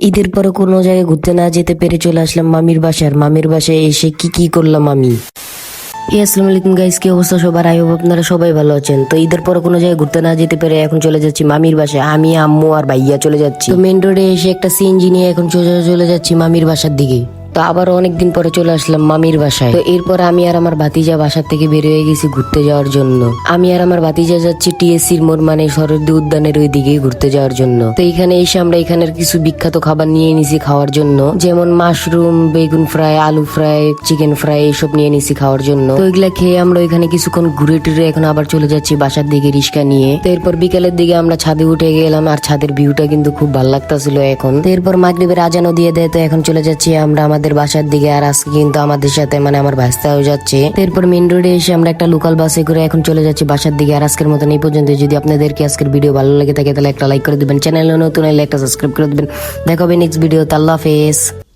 ঈদের পরে কোনো জায়গায় ঘুরতে না যেতে পেরে চলে আসলাম মামির বাসায়। আর মামির বাসায় এসে কি কি করলাম আমি। আসসালামু আলাইকুম গাইস, কি অবস্থা সবার? আই হোপ আপনারা সবাই ভালো আছেন। তো ঈদের পরে কোনো জায়গায় ঘুরতে না যেতে পেরে এখন চলে যাচ্ছি মামির বাসায়। আমি, আম্মু আর ভাইয়া চলে যাচ্ছি। তো মেন রোডে এসে একটা সিএনজি নিয়ে এখন চলে যাচ্ছি মামির বাসার দিকে। তো আবার অনেকদিন পরে চলে আসলাম মামির বাসায়। তো এরপর আমি আর আমার ভাতিজা বাসার থেকে বের হয়ে গেছি ঘুরতে যাওয়ার জন্য। আমি আর আমার ভাতিজা যাচ্ছি টিএসসির মোড়, মানে শরৎদি উদ্যানের ওই দিকে ঘুরতে যাওয়ার জন্য। তো এখানে এসে আমরা এখানের কিছু বিখ্যাত খাবার নিয়ে নিছি খাওয়ার জন্য, যেমন মাশরুম, বেগুন ফ্রাই, আলু ফ্রাই, চিকেন ফ্রাই, এইসব নিয়ে নিছি খাওয়ার জন্য। তো এগুলা খেয়ে আমরা এখানে কিছুক্ষণ ঘুরে টুরে এখন আবার চলে যাচ্ছি বাসার দিকে রিক্সা নিয়ে। তো এরপর বিকেলের দিকে আমরা ছাদে উঠে গেলাম, আর ছাদের ভিউটা কিন্তু খুব ভালো লাগতেছিল এখন। তো এরপর মাগরিবের আজানও দিয়ে দেয়। তো এখন চলে যাচ্ছি আমরা আমাদের বাসার দিকে। আর আজকে কিন্তু আমাদের সাথে মানে আমার ভাস্তাও যাচ্ছে। এরপর মেন রোডে এসে আমরা একটা লোকাল বাসে করে এখন চলে যাচ্ছি বাসার দিকে। আর আজকের মতন এই পর্যন্ত। যদি আপনাদেরকে আজকের ভিডিও ভালো লেগে থাকে তাহলে একটা লাইক করে দিবেন, চ্যানেলে নতুন হলে একটা সাবস্ক্রাইব করে দিবেন। দেখা হবে নেক্সট ভিডিওতে। আল্লাহ হাফেজ।